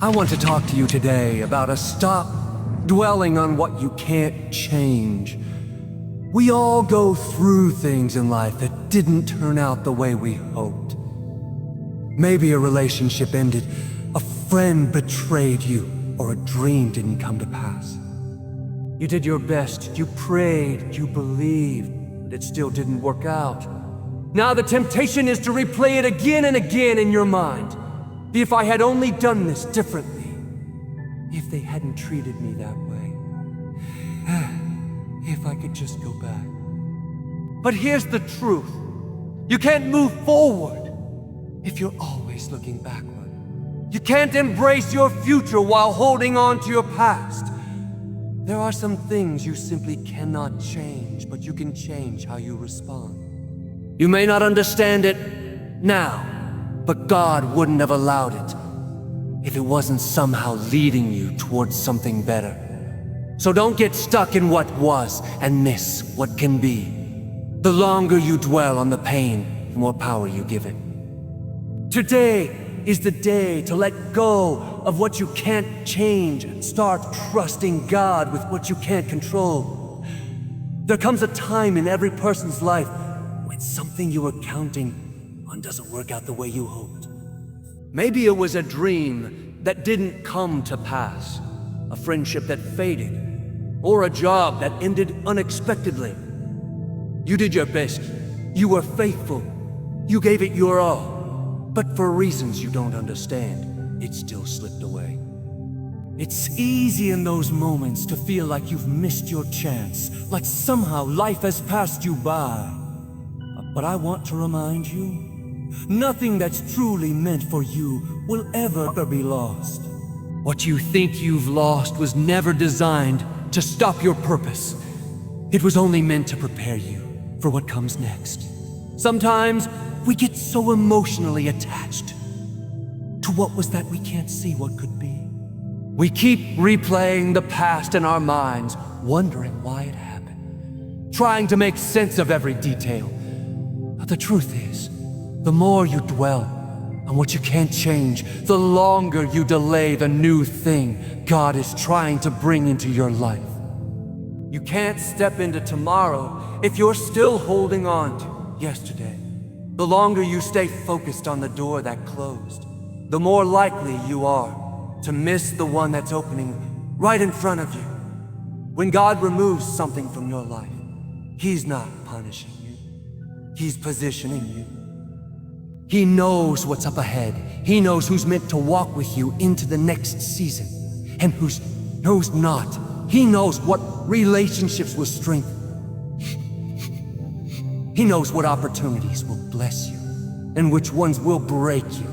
I want to talk to you today about a stop dwelling on what you can't change. We all go through things in life that didn't turn out the way we hoped. Maybe a relationship ended, a friend betrayed you, or a dream didn't come to pass. You did your best, you prayed, you believed, but it still didn't work out. Now the temptation is to replay it again and again in your mind. If I had only done this differently, if they hadn't treated me that way, if I could just go back. But here's the truth. You can't move forward if you're always looking backward. You can't embrace your future while holding on to your past. There are some things you simply cannot change, but you can change how you respond. You may not understand it now, but God wouldn't have allowed it if it wasn't somehow leading you towards something better. So don't get stuck in what was and miss what can be. The longer you dwell on the pain, the more power you give it. Today is the day to let go of what you can't change and start trusting God with what you can't control. There comes a time in every person's life when something you were counting on doesn't work out the way you hoped. Maybe it was a dream that didn't come to pass, a friendship that faded, or a job that ended unexpectedly. You did your best. You were faithful. You gave it your all. But for reasons you don't understand, it still slipped away. It's easy in those moments to feel like you've missed your chance, like somehow life has passed you by. But I want to remind you, nothing that's truly meant for you will ever be lost. What you think you've lost was never designed to stop your purpose. It was only meant to prepare you for what comes next. Sometimes we get so emotionally attached to what was that we can't see what could be. We keep replaying the past in our minds, wondering why it happened, trying to make sense of every detail. But the truth is, the more you dwell on what you can't change, the longer you delay the new thing God is trying to bring into your life. You can't step into tomorrow if you're still holding on to yesterday. The longer you stay focused on the door that closed, the more likely you are to miss the one that's opening right in front of you. When God removes something from your life, He's not punishing you. He's positioning you. He knows what's up ahead. He knows who's meant to walk with you into the next season and who's not. He knows what relationships will strengthen. He knows what opportunities will bless you and which ones will break you.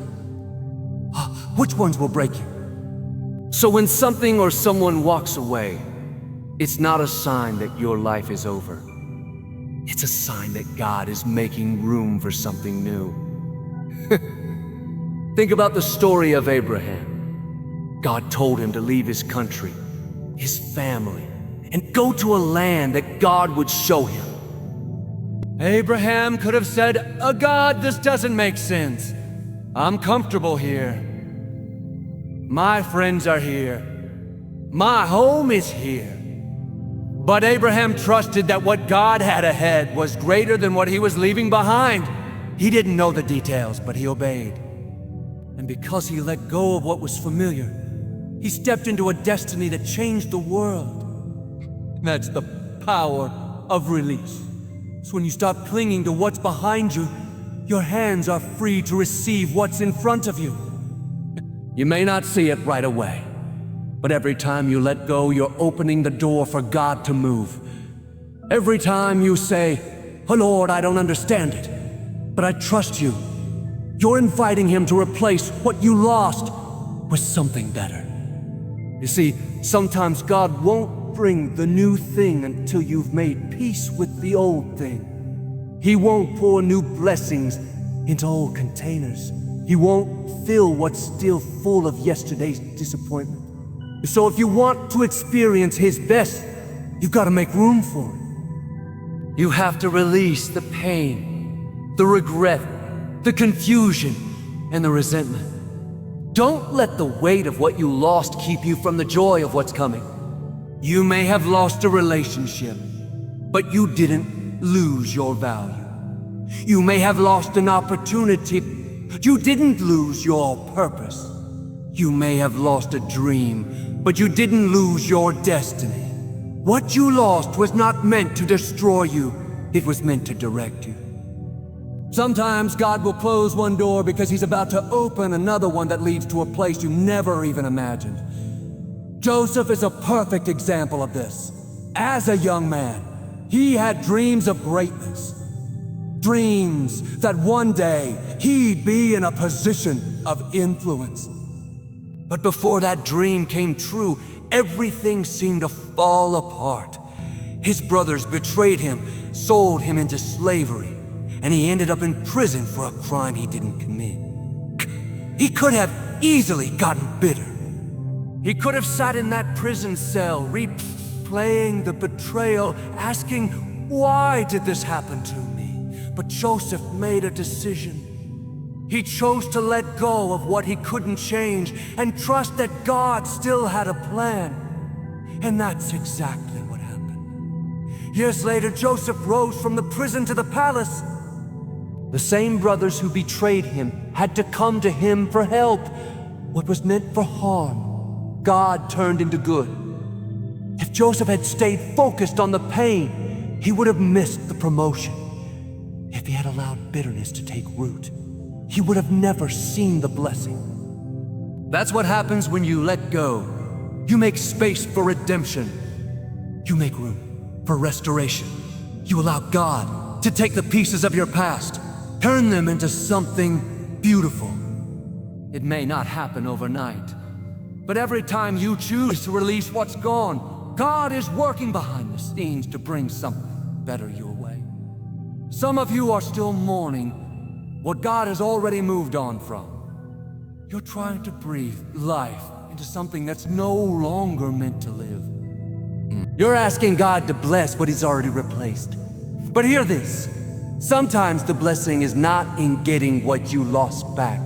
Which ones will break you? So when something or someone walks away, it's not a sign that your life is over. It's a sign that God is making room for something new. Think about the story of Abraham. God told him to leave his country, his family, and go to a land that God would show him. Abraham could have said, God, this doesn't make sense. I'm comfortable here. My friends are here. My home is here. But Abraham trusted that what God had ahead was greater than what he was leaving behind. He didn't know the details, but he obeyed. And because he let go of what was familiar, he stepped into a destiny that changed the world. That's the power of release. So when you stop clinging to what's behind you, your hands are free to receive what's in front of you. You may not see it right away, but every time you let go, you're opening the door for God to move. Every time you say, "Oh Lord, I don't understand it, but I trust you," you're inviting Him to replace what you lost with something better. You see, sometimes God won't bring the new thing until you've made peace with the old thing. He won't pour new blessings into old containers. He won't fill what's still full of yesterday's disappointment. So if you want to experience His best, you've got to make room for it. You have to release the pain, the regret, the confusion, and the resentment. Don't let the weight of what you lost keep you from the joy of what's coming. You may have lost a relationship, but you didn't lose your value. You may have lost an opportunity, but you didn't lose your purpose. You may have lost a dream, but you didn't lose your destiny. What you lost was not meant to destroy you, it was meant to direct you. Sometimes God will close one door because He's about to open another one that leads to a place you never even imagined. Joseph is a perfect example of this. As a young man, he had dreams of greatness. Dreams that one day he'd be in a position of influence. But before that dream came true, everything seemed to fall apart. His brothers betrayed him, sold him into slavery, and he ended up in prison for a crime he didn't commit. He could have easily gotten bitter. He could have sat in that prison cell, replaying the betrayal, asking, why did this happen to me? But Joseph made a decision. He chose to let go of what he couldn't change and trust that God still had a plan. And that's exactly what happened. Years later, Joseph rose from the prison to the palace. The same brothers who betrayed him had to come to him for help. What was meant for harm, God turned into good. If Joseph had stayed focused on the pain, he would have missed the promotion. If he had allowed bitterness to take root, he would have never seen the blessing. That's what happens when you let go. You make space for redemption. You make room for restoration. You allow God to take the pieces of your past, turn them into something beautiful. It may not happen overnight, but every time you choose to release what's gone, God is working behind the scenes to bring something better your way. Some of you are still mourning what God has already moved on from. You're trying to breathe life into something that's no longer meant to live. You're asking God to bless what He's already replaced. But hear this. Sometimes the blessing is not in getting what you lost back.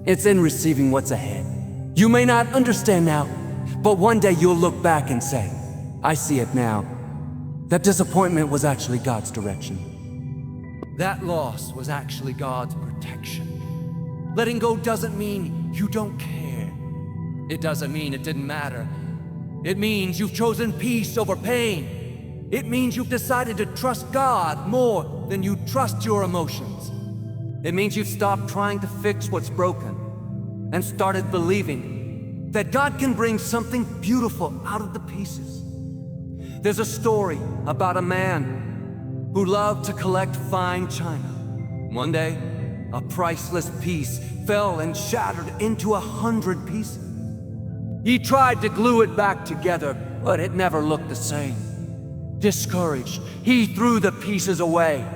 It's in receiving what's ahead. You may not understand now, but one day you'll look back and say, I see it now. That disappointment was actually God's direction. That loss was actually God's protection. Letting go doesn't mean you don't care. It doesn't mean it didn't matter. It means you've chosen peace over pain. It means you've decided to trust God more than you trust your emotions. It means you've stopped trying to fix what's broken and started believing that God can bring something beautiful out of the pieces. There's a story about a man who loved to collect fine china. One day, a priceless piece fell and shattered into 100 pieces. He tried to glue it back together, but it never looked the same. Discouraged, he threw the pieces away.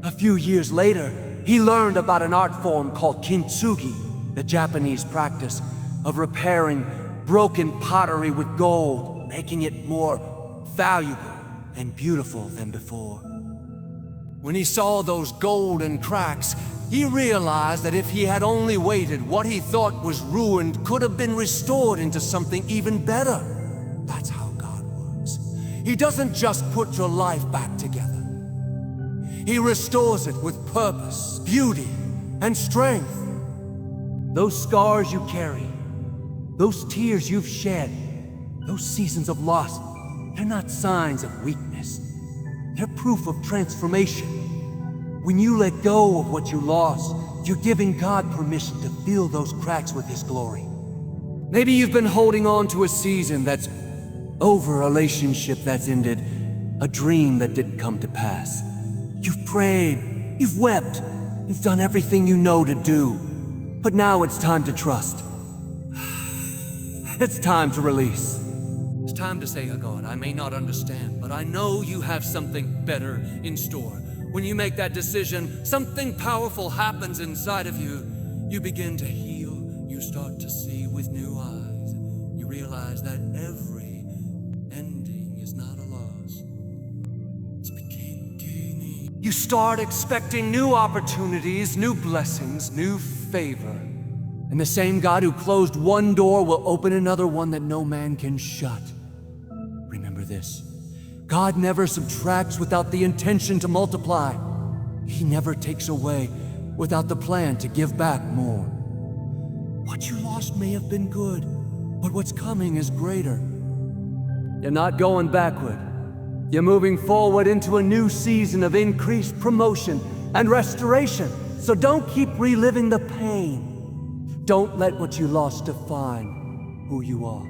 A few years later, he learned about an art form called kintsugi, the Japanese practice of repairing broken pottery with gold, making it more valuable and beautiful than before. When he saw those golden cracks, he realized that if he had only waited, what he thought was ruined could have been restored into something even better. That's how God works. He doesn't just put your life back together. He restores it with purpose, beauty, and strength. Those scars you carry, those tears you've shed, those seasons of loss, they're not signs of weakness. They're proof of transformation. When you let go of what you lost, you're giving God permission to fill those cracks with His glory. Maybe you've been holding on to a season that's over, a relationship that's ended, a dream that didn't come to pass. You've prayed, you've wept, you've done everything you know to do. But now it's time to trust. It's time to release. It's time to say, oh God, I may not understand, but I know you have something better in store. When you make that decision, something powerful happens inside of you. You begin to heal. You start to see with new eyes. You realize that every ending is not a loss. It's beginning. You You start expecting new opportunities, new blessings, new favor. And the same God who closed one door will open another one that no man can shut. Remember this: God never subtracts without the intention to multiply. He never takes away without the plan to give back more. What you lost may have been good, but what's coming is greater. You're not going backward. You're moving forward into a new season of increased promotion and restoration. So don't keep reliving the pain. Don't let what you lost define who you are.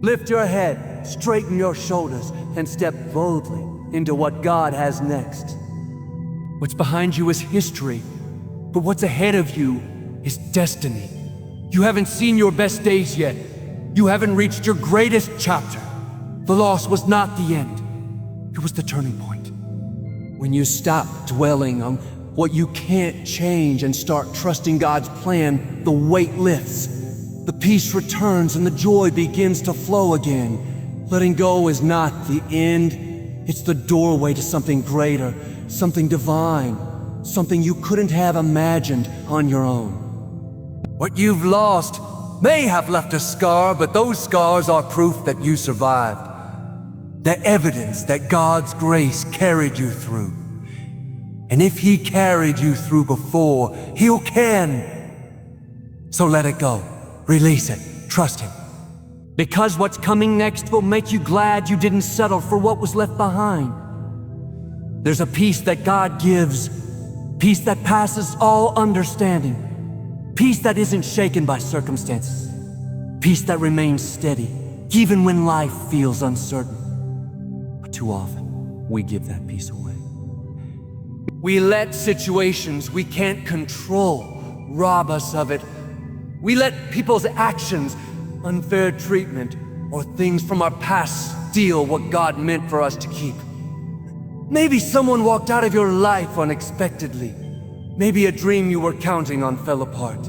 Lift your head, straighten your shoulders, and step boldly into what God has next. What's behind you is history, but what's ahead of you is destiny. You haven't seen your best days yet. You haven't reached your greatest chapter. The loss was not the end. It was the turning point. When you stop dwelling on what you can't change and start trusting God's plan, the weight lifts, the peace returns, and the joy begins to flow again. Letting go is not the end. It's the doorway to something greater, something divine, something you couldn't have imagined on your own. What you've lost may have left a scar, but those scars are proof that you survived. The evidence that God's grace carried you through. And if He carried you through before, He'll can. So let it go. Release it. Trust Him. Because what's coming next will make you glad you didn't settle for what was left behind. There's a peace that God gives, peace that passes all understanding, peace that isn't shaken by circumstances, peace that remains steady, even when life feels uncertain. But too often, we give that peace away. We let situations we can't control rob us of it. We let people's actions, unfair treatment, or things from our past steal what God meant for us to keep. Maybe someone walked out of your life unexpectedly. Maybe a dream you were counting on fell apart.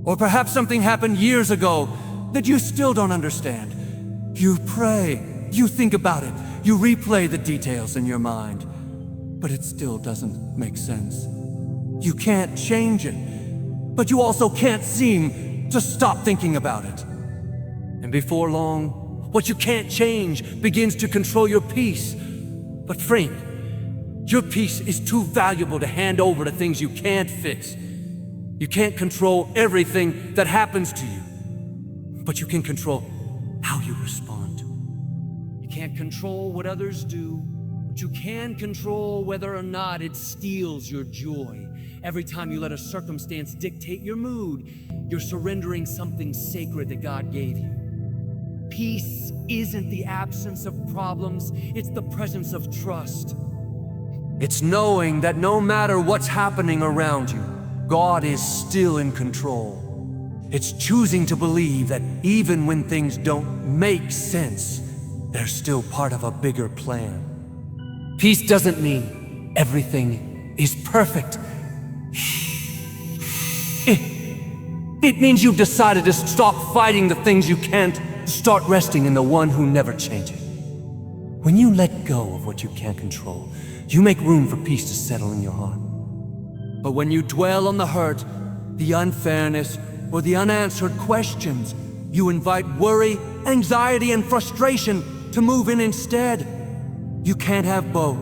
Or perhaps something happened years ago that you still don't understand. You pray, you think about it, you replay the details in your mind, but it still doesn't make sense. You can't change it, but you also can't seem to stop thinking about it. And before long, what you can't change begins to control your peace. But friend, your peace is too valuable to hand over to things you can't fix. You can't control everything that happens to you, but you can control how you respond. You can't control what others do, but you can control whether or not it steals your joy. Every time you let a circumstance dictate your mood, you're surrendering something sacred that God gave you. Peace isn't the absence of problems, it's the presence of trust. It's knowing that no matter what's happening around you, God is still in control. It's choosing to believe that even when things don't make sense, they're still part of a bigger plan. Peace doesn't mean everything is perfect. It means you've decided to stop fighting the things you can't, to start resting in the one who never changes. When you let go of what you can't control, you make room for peace to settle in your heart. But when you dwell on the hurt, the unfairness, or the unanswered questions, you invite worry, anxiety, and frustration to move in instead. You can't have both.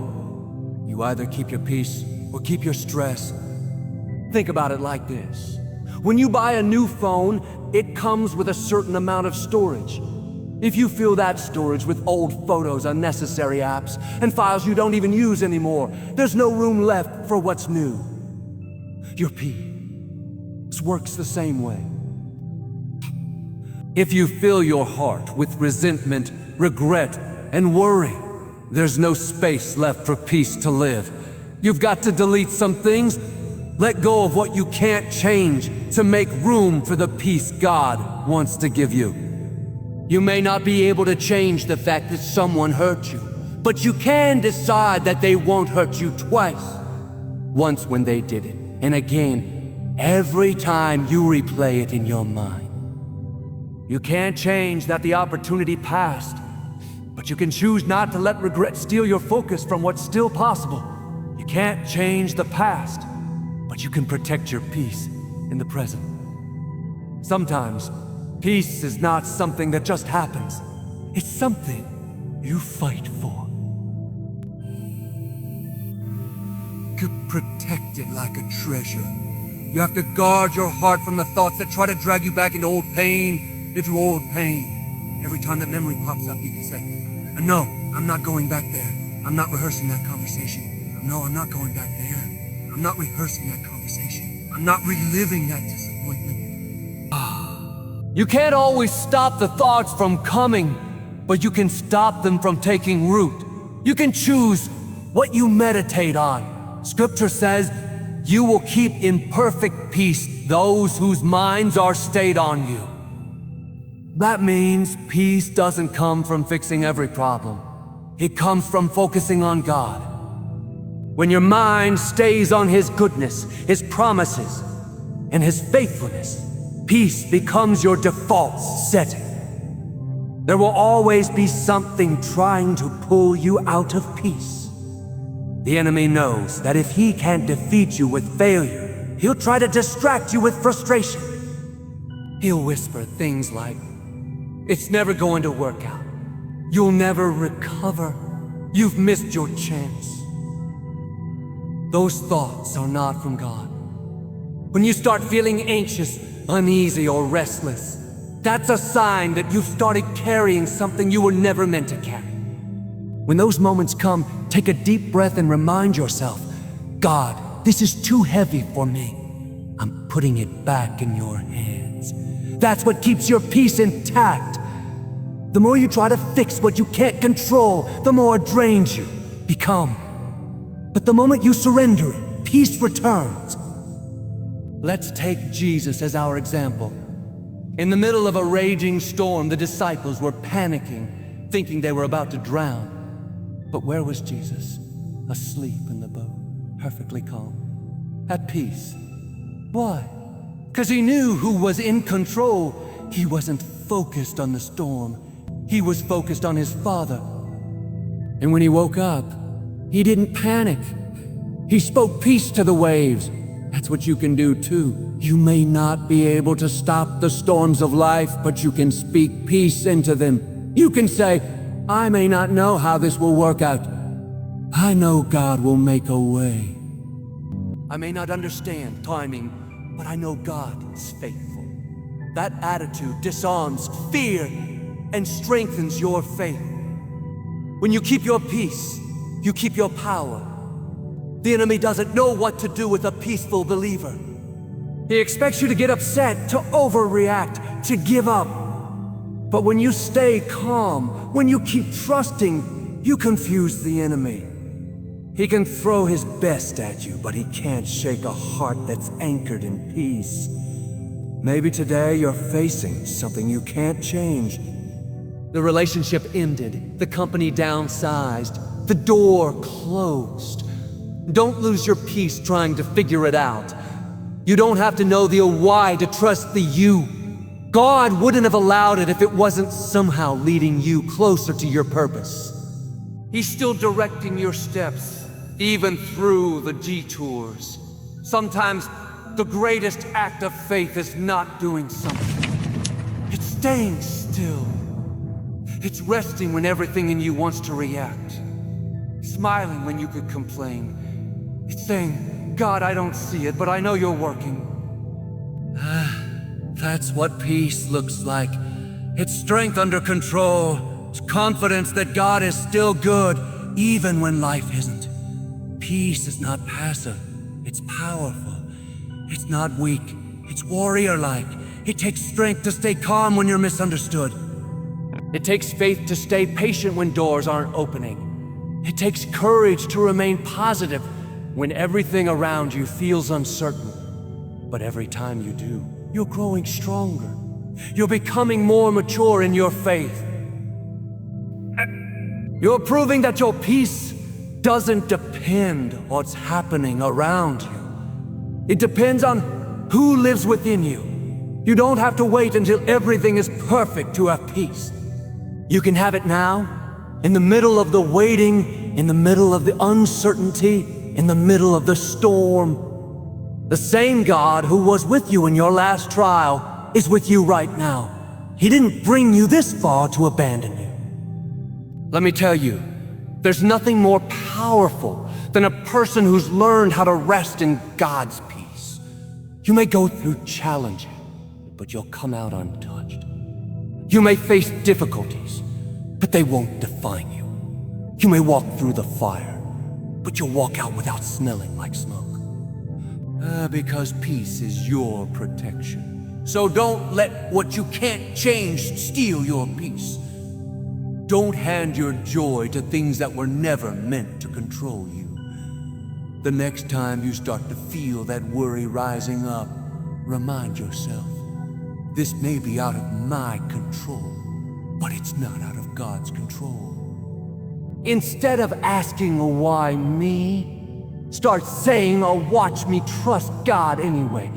You either keep your peace or keep your stress. Think about it like this. When you buy a new phone, it comes with a certain amount of storage. If you fill that storage with old photos, unnecessary apps, and files you don't even use anymore, there's no room left for what's new. Your peace works the same way. If you fill your heart with resentment, regret, and worry, there's no space left for peace to live. You've got to delete some things, let go of what you can't change to make room for the peace God wants to give you. You may not be able to change the fact that someone hurt you, but you can decide that they won't hurt you twice. Once when they did it, and again, every time you replay it in your mind. You can't change that the opportunity passed, but you can choose not to let regret steal your focus from what's still possible. You can't change the past, but you can protect your peace in the present. Sometimes, peace is not something that just happens. It's something you fight for. To protect it like a treasure. You have to guard your heart from the thoughts that try to drag you back into old pain, into old pain. Every time that memory pops up, you can say, no, I'm not going back there. I'm not rehearsing that conversation. No, I'm not going back there. I'm not rehearsing that conversation. I'm not reliving that disappointment. You can't always stop the thoughts from coming, but you can stop them from taking root. You can choose what you meditate on. Scripture says, you will keep in perfect peace those whose minds are stayed on you. That means peace doesn't come from fixing every problem. It comes from focusing on God. When your mind stays on His goodness, His promises, and His faithfulness, peace becomes your default setting. There will always be something trying to pull you out of peace. The enemy knows that if he can't defeat you with failure, he'll try to distract you with frustration. He'll whisper things like, it's never going to work out. You'll never recover. You've missed your chance. Those thoughts are not from God. When you start feeling anxious, uneasy, or restless, that's a sign that you've started carrying something you were never meant to carry. When those moments come, take a deep breath and remind yourself, God, this is too heavy for me. I'm putting it back in your hands. That's what keeps your peace intact. The more you try to fix what you can't control, the more it drains you become. But the moment you surrender it, peace returns. Let's take Jesus as our example. In the middle of a raging storm, the disciples were panicking, thinking they were about to drown. But where was Jesus? Asleep in the boat, perfectly calm, at peace. Why? Because he knew who was in control. He wasn't focused on the storm. He was focused on his Father. And when he woke up, he didn't panic. He spoke peace to the waves. That's what you can do too. You may not be able to stop the storms of life, but you can speak peace into them. You can say, I may not know how this will work out. I know God will make a way. I may not understand timing, but I know God is faithful. That attitude disarms fear and strengthens your faith. When you keep your peace, you keep your power. The enemy doesn't know what to do with a peaceful believer. He expects you to get upset, to overreact, to give up. But when you stay calm, when you keep trusting, you confuse the enemy. He can throw his best at you, but he can't shake a heart that's anchored in peace. Maybe today you're facing something you can't change. The relationship ended, the company downsized, the door closed. Don't lose your peace trying to figure it out. You don't have to know the why to trust the you. God wouldn't have allowed it if it wasn't somehow leading you closer to your purpose. He's still directing your steps, even through the detours. Sometimes the greatest act of faith is not doing something. It's staying still. It's resting when everything in you wants to react. Smiling when you could complain. It's saying, God, I don't see it, but I know you're working. That's what peace looks like. It's strength under control. It's confidence that God is still good, even when life isn't. Peace is not passive. It's powerful. It's not weak. It's warrior-like. It takes strength to stay calm when you're misunderstood. It takes faith to stay patient when doors aren't opening. It takes courage to remain positive when everything around you feels uncertain. But every time you do, you're growing stronger. You're becoming more mature in your faith. You're proving that your peace doesn't depend on what's happening around you. It depends on who lives within you. You don't have to wait until everything is perfect to have peace. You can have it now, in the middle of the waiting, in the middle of the uncertainty, in the middle of the storm. The same God who was with you in your last trial is with you right now. He didn't bring you this far to abandon you. Let me tell you, there's nothing more powerful than a person who's learned how to rest in God's peace. You may go through challenges, but you'll come out untouched. You may face difficulties, but they won't define you. You may walk through the fire, but you'll walk out without smelling like smoke. Because peace is your protection. So don't let what you can't change steal your peace. Don't hand your joy to things that were never meant to control you. The next time you start to feel that worry rising up, remind yourself, this may be out of my control, but it's not out of God's control. Instead of asking why me, start saying, oh, watch me trust God anyway.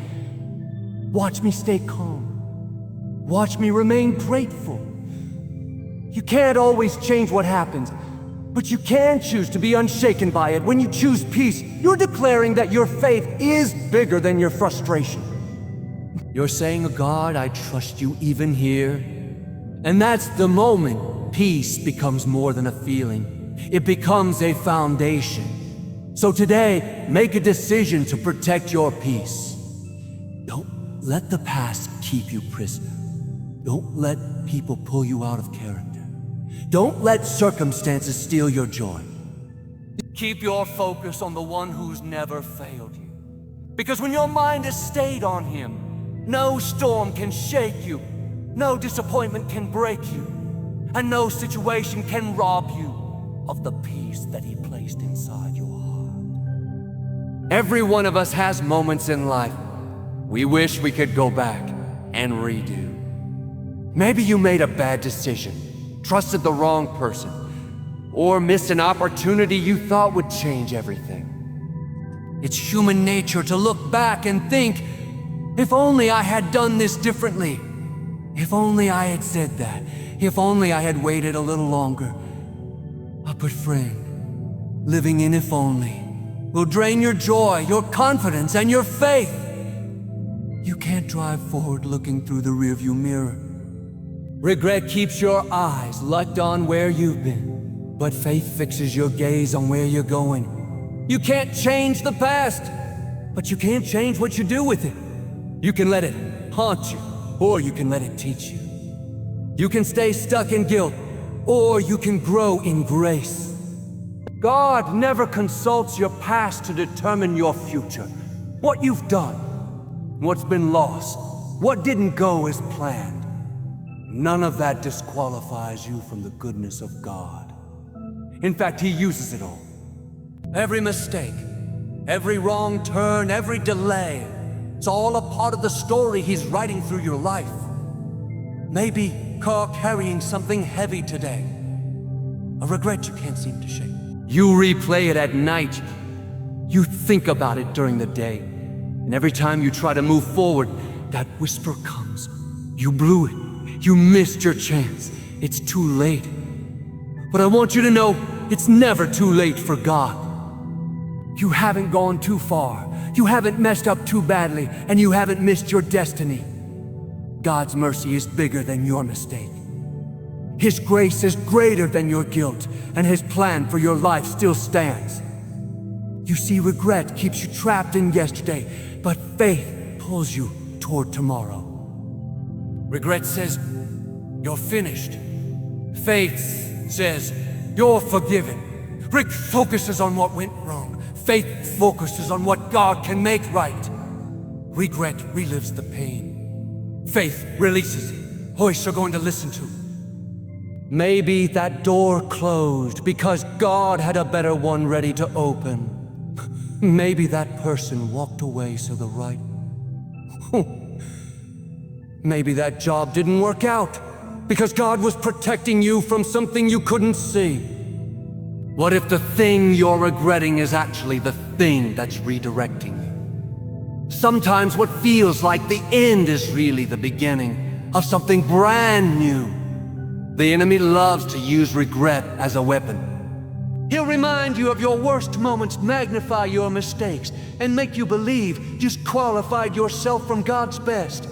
Watch me stay calm. Watch me remain grateful. You can't always change what happens, but you can choose to be unshaken by it. When you choose peace, you're declaring that your faith is bigger than your frustration. You're saying, God, I trust you even here. And that's the moment peace becomes more than a feeling. It becomes a foundation. So today, make a decision to protect your peace. Don't let the past keep you prisoner. Don't let people pull you out of character. Don't let circumstances steal your joy. Keep your focus on the one who's never failed you. Because when your mind is stayed on him, no storm can shake you, no disappointment can break you, and no situation can rob you of the peace that he placed inside your heart. Every one of us has moments in life we wish we could go back and redo. Maybe you made a bad decision, trusted the wrong person, or missed an opportunity you thought would change everything. It's human nature to look back and think, if only I had done this differently. If only I had said that. If only I had waited a little longer. But friend, living in if only will drain your joy, your confidence, and your faith. You can't drive forward looking through the rearview mirror. Regret keeps your eyes locked on where you've been, but faith fixes your gaze on where you're going. You can't change the past, but you can change what you do with it. You can let it haunt you, or you can let it teach you. You can stay stuck in guilt, or you can grow in grace. God never consults your past to determine your future. What you've done, what's been lost, what didn't go as planned. None of that disqualifies you from the goodness of God. In fact, He uses it all. Every mistake, every wrong turn, every delay, it's all a part of the story He's writing through your life. Maybe you're carrying something heavy today, a regret you can't seem to shake. You replay it at night. You think about it during the day. And every time you try to move forward, that whisper comes. You blew it. You missed your chance. It's too late. But I want you to know, it's never too late for God. You haven't gone too far. You haven't messed up too badly, and you haven't missed your destiny. God's mercy is bigger than your mistake. His grace is greater than your guilt, and His plan for your life still stands. You see, regret keeps you trapped in yesterday, but faith pulls you toward tomorrow. Regret says, you're finished. Faith says, you're forgiven. Regret focuses on what went wrong. Faith focuses on what God can make right. Regret relives the pain. Faith releases it. Voice you're going to listen to. Maybe that door closed because God had a better one ready to open. Maybe that person walked away so the right... Maybe that job didn't work out because God was protecting you from something you couldn't see. What if the thing you're regretting is actually the thing that's redirecting you? Sometimes what feels like the end is really the beginning of something brand new. The enemy loves to use regret as a weapon. He'll remind you of your worst moments, magnify your mistakes, and make you believe you disqualified yourself from God's best.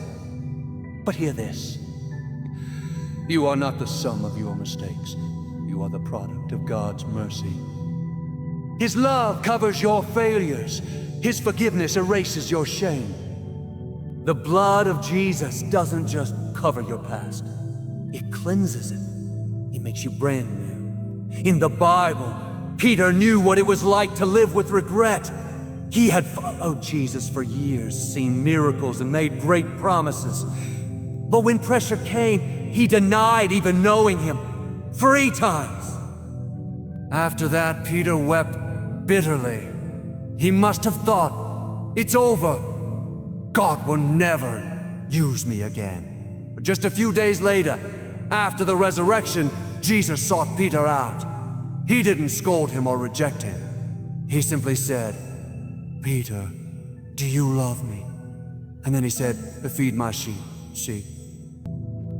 But hear this. You are not the sum of your mistakes. You are the product of God's mercy. His love covers your failures. His forgiveness erases your shame. The blood of Jesus doesn't just cover your past. It cleanses it. It makes you brand new. In the Bible, Peter knew what it was like to live with regret. He had followed Jesus for years, seen miracles, and made great promises. But when pressure came, he denied even knowing him 3 times. After that, Peter wept bitterly. He must have thought, it's over. God will never use me again. But just a few days later, after the resurrection, Jesus sought Peter out. He didn't scold him or reject him. He simply said, Peter, do you love me? And then he said, feed my sheep.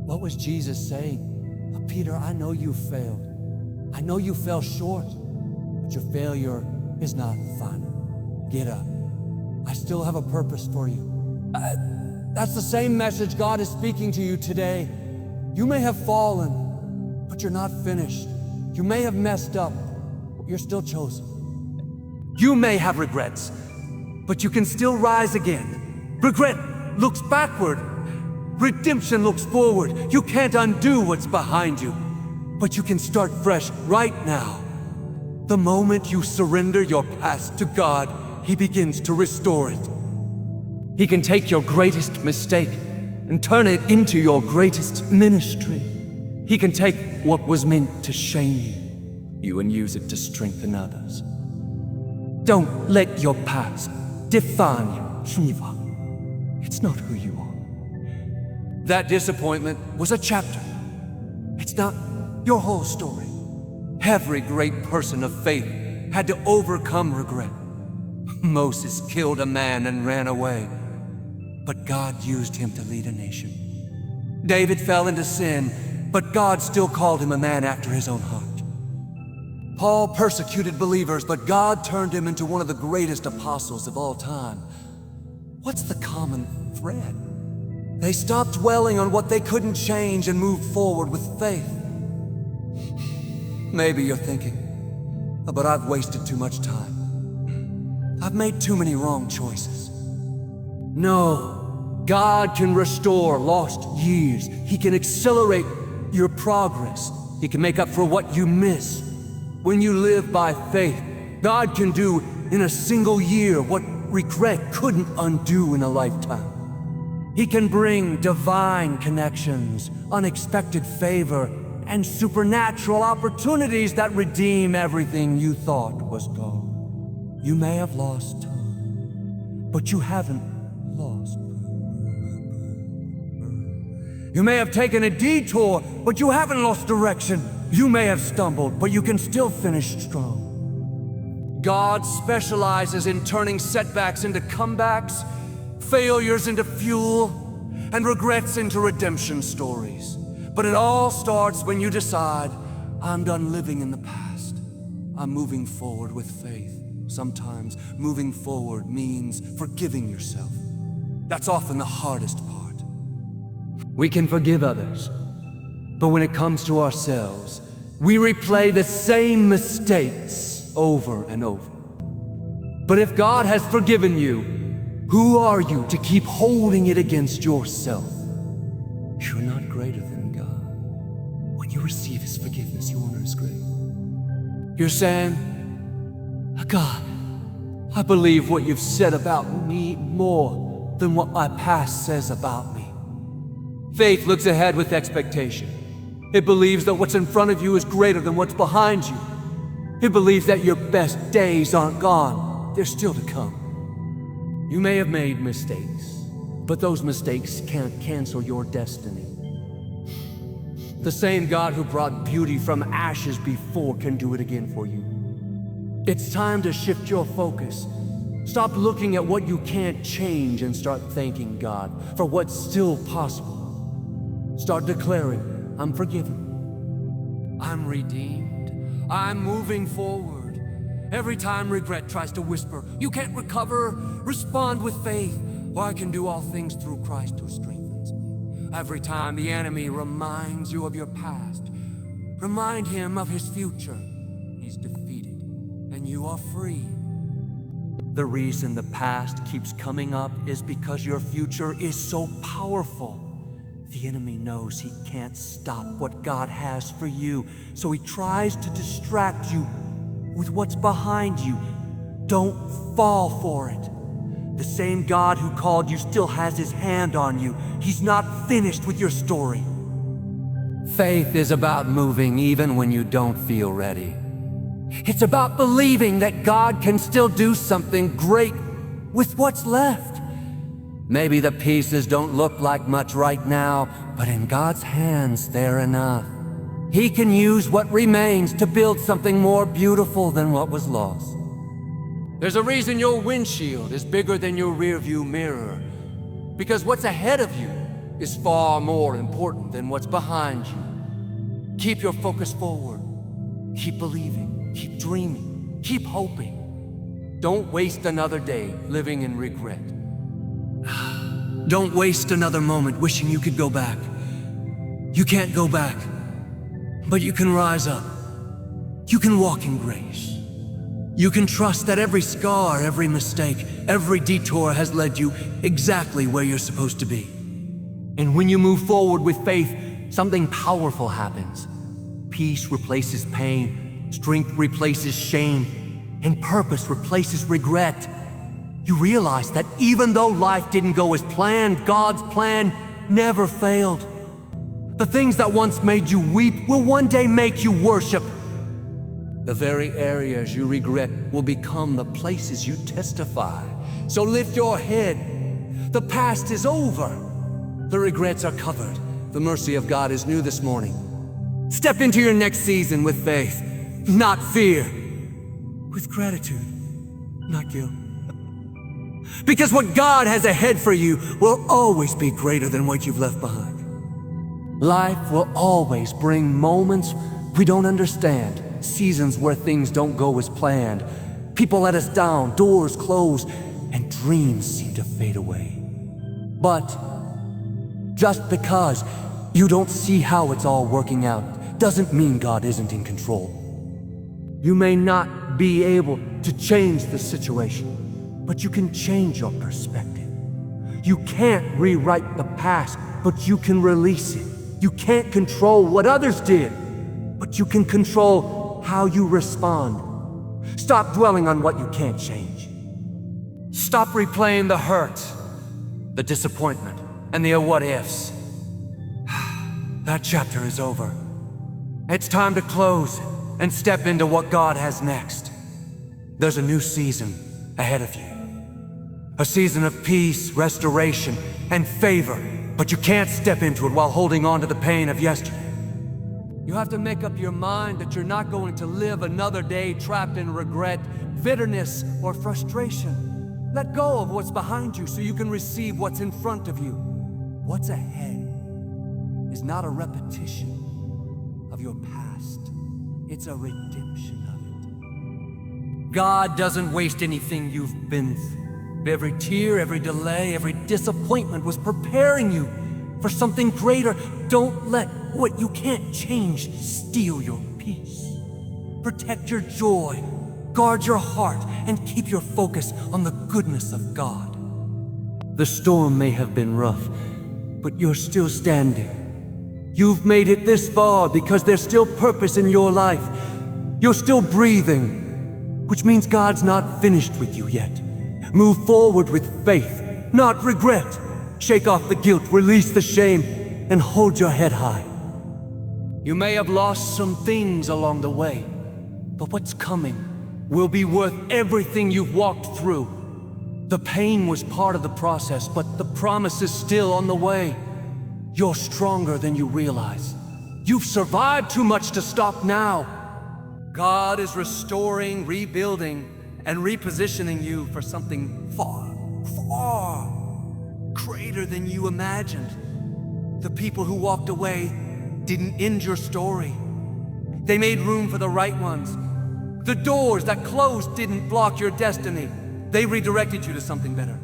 What was Jesus saying? Peter, I know you failed. I know you fell short, but your failure is not final. Get up. I still have a purpose for you. That's the same message God is speaking to you today. You may have fallen, but you're not finished. You may have messed up, but you're still chosen. You may have regrets, but you can still rise again. Regret looks backward. Redemption looks forward. You can't undo what's behind you, but you can start fresh right now. The moment you surrender your past to God, He begins to restore it. He can take your greatest mistake and turn it into your greatest ministry. He can take what was meant to shame you and use it to strengthen others. Don't let your past define you, Shiva. It's not who you are. That disappointment was a chapter. It's not your whole story. Every great person of faith had to overcome regret. Moses killed a man and ran away, but God used him to lead a nation. David fell into sin, but God still called him a man after his own heart. Paul persecuted believers, but God turned him into one of the greatest apostles of all time. What's the common thread? They stopped dwelling on what they couldn't change and moved forward with faith. Maybe you're thinking, but I've wasted too much time. I've made too many wrong choices. No, God can restore lost years. He can accelerate your progress. He can make up for what you miss. When you live by faith, God can do in a single year what regret couldn't undo in a lifetime. He can bring divine connections, unexpected favor, and supernatural opportunities that redeem everything you thought was gone. You may have lost time, but you haven't lost. You may have taken a detour, but you haven't lost direction. You may have stumbled, but you can still finish strong. God specializes in turning setbacks into comebacks, failures into fuel, and regrets into redemption stories. But it all starts when you decide, I'm done living in the past. I'm moving forward with faith. Sometimes moving forward means forgiving yourself. That's often the hardest part. We can forgive others, but when it comes to ourselves, we replay the same mistakes over and over. But if God has forgiven you, who are you to keep holding it against yourself? You're not greater than God. When you receive His forgiveness, you honor His grace. You're saying, God, I believe what you've said about me more than what my past says about me. Faith looks ahead with expectation. It believes that what's in front of you is greater than what's behind you. It believes that your best days aren't gone. They're still to come. You may have made mistakes, but those mistakes can't cancel your destiny. The same God who brought beauty from ashes before can do it again for you. It's time to shift your focus. Stop looking at what you can't change and start thanking God for what's still possible. Start declaring, I'm forgiven. I'm redeemed. I'm moving forward. Every time regret tries to whisper, "You can't recover," respond with faith, "For I can do all things through Christ who strengthens me." Every time the enemy reminds you of your past, remind him of his future. He's defeated, and you are free. The reason the past keeps coming up is because your future is so powerful. The enemy knows he can't stop what God has for you, so he tries to distract you with what's behind you. Don't fall for it. The same God who called you still has his hand on you. He's not finished with your story. Faith is about moving even when you don't feel ready. It's about believing that God can still do something great with what's left. Maybe the pieces don't look like much right now, but in God's hands, they're enough. He can use what remains to build something more beautiful than what was lost. There's a reason your windshield is bigger than your rearview mirror, because what's ahead of you is far more important than what's behind you. Keep your focus forward. Keep believing. Keep dreaming. Keep hoping. Don't waste another day living in regret. Don't waste another moment wishing you could go back. You can't go back, but you can rise up. You can walk in grace. You can trust that every scar, every mistake, every detour has led you exactly where you're supposed to be. And when you move forward with faith, something powerful happens. Peace replaces pain, strength replaces shame, and purpose replaces regret. You realize that even though life didn't go as planned, God's plan never failed. The things that once made you weep will one day make you worship. The very areas you regret will become the places you testify. So lift your head. The past is over. The regrets are covered. The mercy of God is new this morning. Step into your next season with faith, not fear. With gratitude, not guilt. Because what God has ahead for you will always be greater than what you've left behind. Life will always bring moments we don't understand, seasons where things don't go as planned. People let us down, doors close, and dreams seem to fade away. But just because you don't see how it's all working out doesn't mean God isn't in control. You may not be able to change the situation, but you can change your perspective. You can't rewrite the past, but you can release it. You can't control what others did, but you can control how you respond. Stop dwelling on what you can't change. Stop replaying the hurt, the disappointment, and the what ifs. That chapter is over. It's time to close and step into what God has next. There's a new season ahead of you. A season of peace, restoration, and favor, but you can't step into it while holding on to the pain of yesterday. You have to make up your mind that you're not going to live another day trapped in regret, bitterness, or frustration. Let go of what's behind you so you can receive what's in front of you. What's ahead is not a repetition of your past. It's a redemption of it. God doesn't waste anything you've been through. Every tear, every delay, every disappointment was preparing you for something greater. Don't let what you can't change steal your peace. Protect your joy, guard your heart, and keep your focus on the goodness of God. The storm may have been rough, but you're still standing. You've made it this far because there's still purpose in your life. You're still breathing, which means God's not finished with you yet. Move forward with faith, not regret. Shake off the guilt, release the shame, and hold your head high. You may have lost some things along the way, but what's coming will be worth everything you've walked through. The pain was part of the process, but the promise is still on the way. You're stronger than you realize. You've survived too much to stop now. God is restoring, rebuilding, and repositioning you for something far, far greater than you imagined. The people who walked away didn't end your story. They made room for the right ones. The doors that closed didn't block your destiny. They redirected you to something better.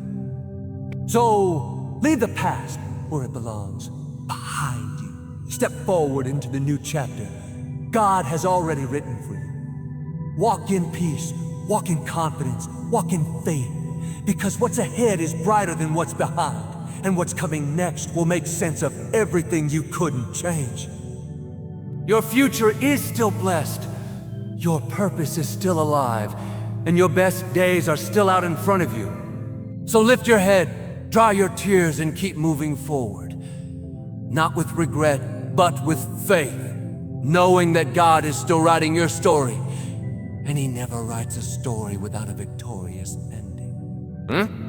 So, leave the past where it belongs, behind you. Step forward into the new chapter God has already written for you. Walk in peace, walk in confidence, walk in faith, because what's ahead is brighter than what's behind, and what's coming next will make sense of everything you couldn't change. Your future is still blessed. Your purpose is still alive, and your best days are still out in front of you. So lift your head, dry your tears, and keep moving forward. Not with regret, but with faith, knowing that God is still writing your story, and He never writes a story without a victorious ending.